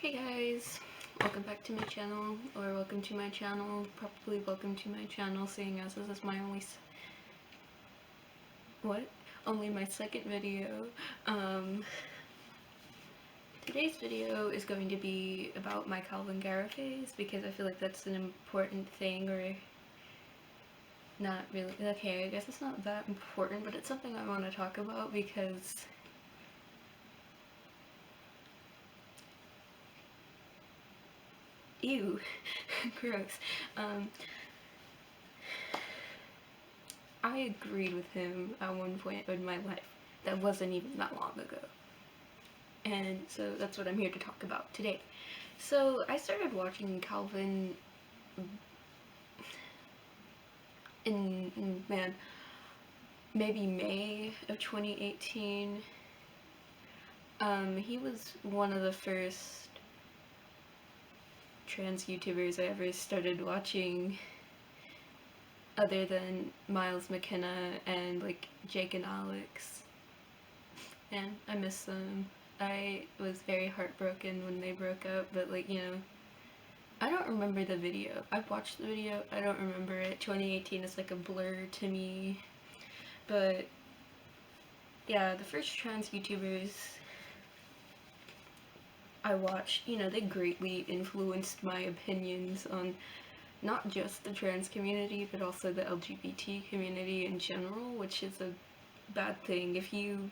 Hey guys, welcome back to my channel, or welcome to my channel, probably welcome to my channel, seeing as this is my only my second video. Today's video is going to be about my Kalvin Garrah phase, because I feel like that's an important thing, or not really, okay, I guess it's not that important, but it's something I want to talk about because ew, gross. I agreed with him at one point in my life. That wasn't even that long ago. And so that's what I'm here to talk about today. So I started watching Kalvin in maybe May of 2018. He was one of the first trans YouTubers I ever started watching, other than Miles McKenna and like Jake and Alex, and I miss them. I was very heartbroken when they broke up, but like, you know, I don't remember the video. I've watched the video, I don't remember it. 2018 is like a blur to me. But yeah, the first trans YouTubers I watched, you know, they greatly influenced my opinions on not just the trans community, but also the LGBT community in general, which is a bad thing. If you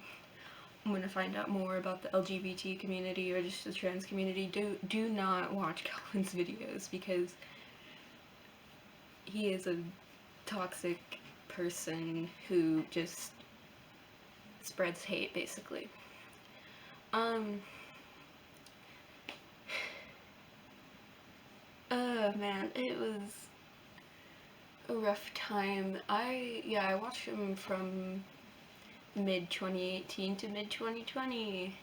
want to find out more about the LGBT community or just the trans community, do not watch Kalvin's videos, because he is a toxic person who just spreads hate, basically. Man, it was a rough time. I watched him from mid-2018 to mid-2020.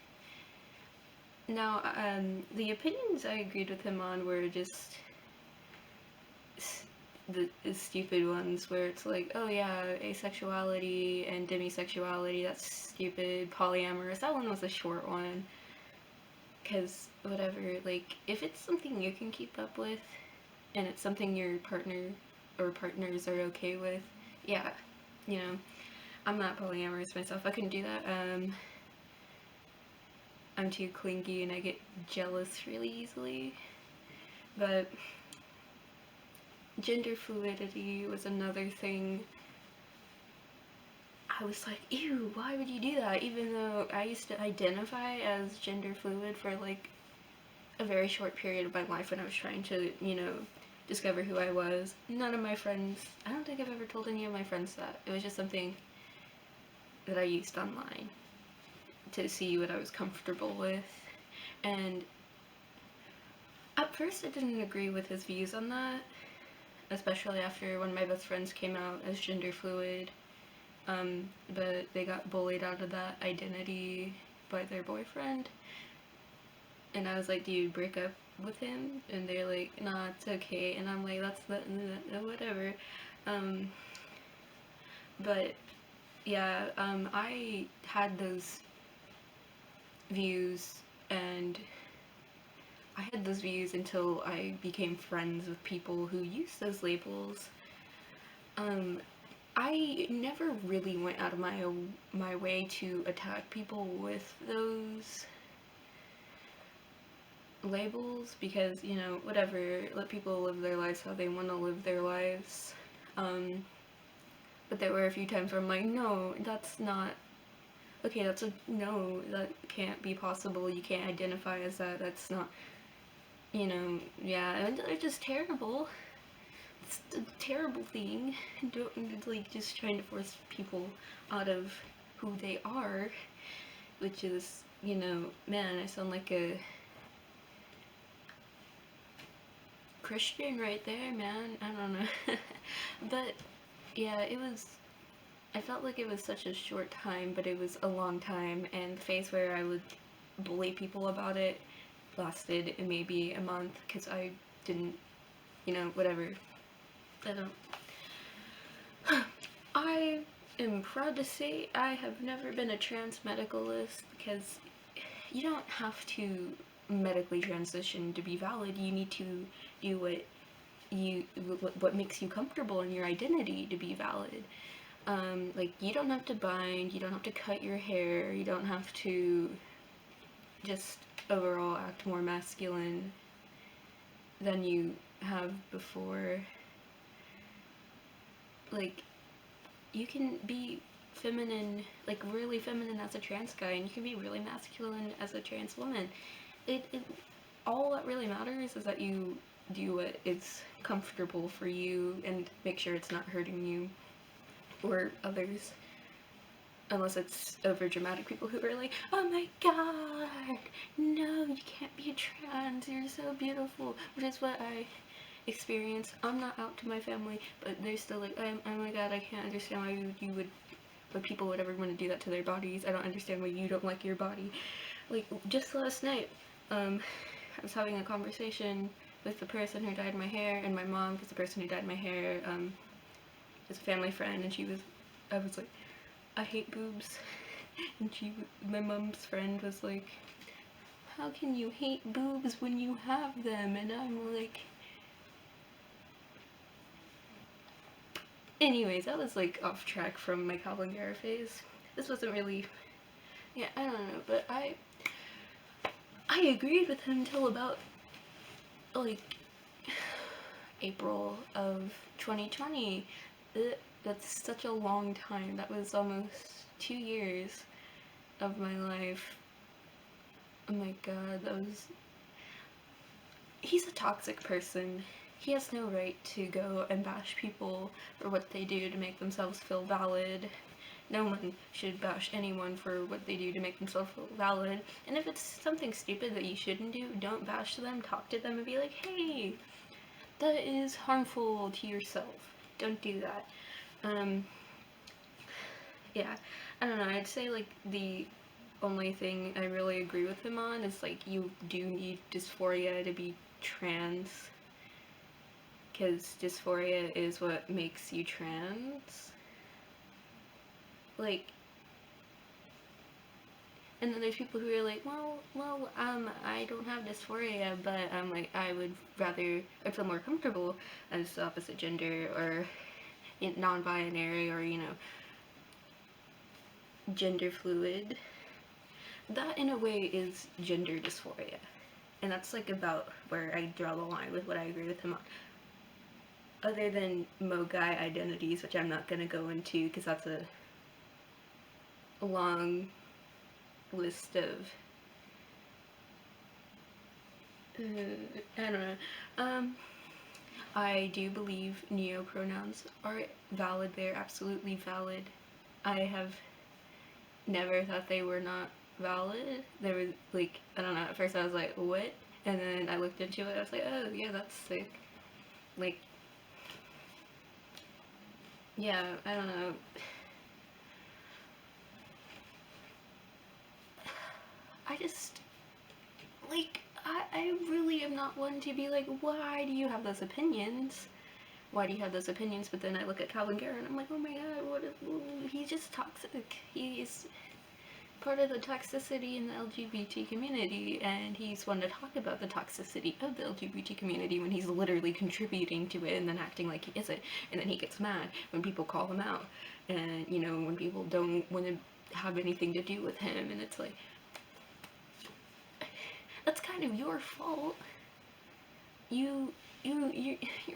Now, the opinions I agreed with him on were just the stupid ones, where it's like, oh yeah, asexuality and demisexuality, that's stupid. Polyamorous, that one was a short one. Because, whatever, like, if it's something you can keep up with, and it's something your partner or partners are okay with, yeah, you know, I'm not polyamorous myself, I couldn't do that. I'm too clingy and I get jealous really easily. But gender fluidity was another thing. I was like, ew, why would you do that? Even though I used to identify as gender fluid for like a very short period of my life when I was trying to, you know, discover who I was. None of my friends, I don't think I've ever told any of my friends that. It was just something that I used online to see what I was comfortable with. And at first I didn't agree with his views on that, especially after one of my best friends came out as gender fluid. But they got bullied out of that identity by their boyfriend. And I was like, do you break up with him? And they're like, nah, it's okay. And I'm like, that's whatever. But yeah, I had those views, and I had those views until I became friends with people who use those labels. I never really went out of my way to attack people with those labels, because, you know, whatever, let people live their lives how they want to live their lives. But there were a few times where I'm like, no, that's not okay, no, that can't be possible, you can't identify as that, that's not, you know, yeah, and they're just terrible. It's a terrible thing. Don't, like, just trying to force people out of who they are, which is, you know, man, I sound like a Christian right there, man, I don't know. But yeah, I felt like it was such a short time, but it was a long time, and the phase where I would bully people about it lasted maybe a month, because I didn't, you know, whatever. I am proud to say I have never been a trans medicalist, because you don't have to medically transition to be valid. You need to do what makes you comfortable in your identity to be valid. Like, you don't have to bind, you don't have to cut your hair, you don't have to just overall act more masculine than you have before. Like, you can be feminine, like really feminine as a trans guy, and you can be really masculine as a trans woman. All that really matters is that you do what is comfortable for you and make sure it's not hurting you or others. Unless it's over dramatic people who are like, oh my god, no, you can't be a trans, you're so beautiful, which is what I experience. I'm not out to my family, but they're still like, oh my god, I can't understand why people would ever want to do that to their bodies. I don't understand why you don't like your body. Like, just last night, I was having a conversation with the person who dyed my hair and my mom, because the person who dyed my hair is a family friend, and I was like, I hate boobs. And my mom's friend was like, how can you hate boobs when you have them? And I'm like, anyways, that was like off track from my Kalvin Garrah phase. This wasn't really, yeah, I don't know, but I agreed with him until about like April of 2020. That's such a long time. That was almost 2 years of my life. Oh my god, he's a toxic person. He has no right to go and bash people for what they do to make themselves feel valid. No one should bash anyone for what they do to make themselves feel valid. And if it's something stupid that you shouldn't do, don't bash them, talk to them and be like, hey, that is harmful to yourself. Don't do that. Yeah, I don't know, I'd say like the only thing I really agree with him on is like you do need dysphoria to be trans, because dysphoria is what makes you trans. Like, and then there's people who are like, I don't have dysphoria, but like, I feel more comfortable as the opposite gender, or non-binary, or, you know, gender fluid. That, in a way, is gender dysphoria. And that's, like, about where I draw the line with what I agree with him on. Other than Mogai identities, which I'm not gonna go into, because that's a long list of I don't know. I do believe neopronouns are valid. They're absolutely valid. I have never thought they were not valid. They were like, I don't know, at first I was like, what? And then I looked into it, I was like, oh yeah, that's sick. Like, yeah, I don't know. I just, like, I really am not one to be like, why do you have those opinions? Why do you have those opinions? But then I look at Kalvin Garrah and I'm like, oh my god, he's just toxic. He's part of the toxicity in the LGBT community, and he's one to talk about the toxicity of the LGBT community when he's literally contributing to it and then acting like he isn't. And then he gets mad when people call him out, and, you know, when people don't want to have anything to do with him, and it's like, that's kind of your fault. You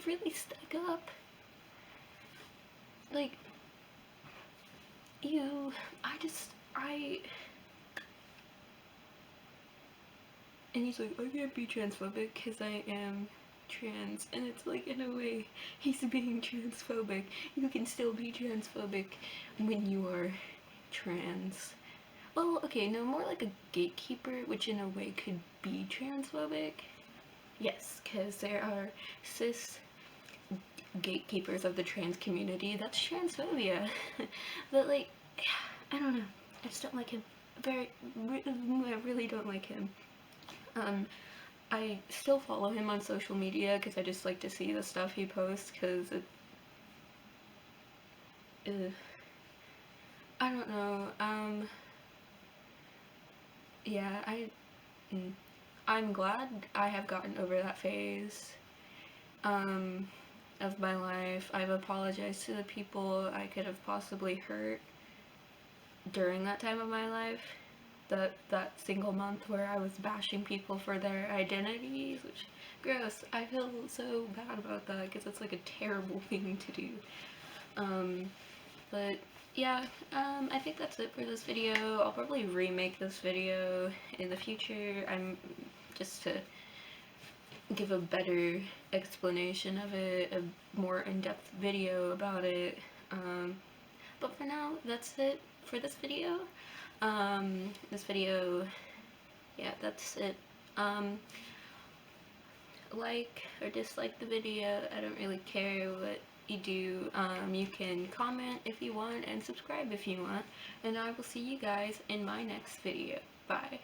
really stuck up. Like, and he's like, I can't be transphobic because I am trans, and it's like, in a way, he's being transphobic. You can still be transphobic when you are trans. Well, okay, no, more like a gatekeeper, which in a way could be transphobic. Yes, because there are cis gatekeepers of the trans community. That's transphobia. But, like, I don't know. I just don't like him. I really don't like him. I still follow him on social media because I just like to see the stuff he posts, because I don't know. Yeah, I'm glad I have gotten over that phase of my life. I've apologized to the people I could have possibly hurt during that time of my life. That single month where I was bashing people for their identities, which, gross. I feel so bad about that because it's like a terrible thing to do. But yeah, I think that's it for this video. I'll probably remake this video in the future. I'm just to give a better explanation of it, a more in-depth video about it. But for now, that's it for this video. Yeah, that's it. Like or dislike the video, I don't really care what you do. You can comment if you want and subscribe if you want, and I will see you guys in my next video. Bye.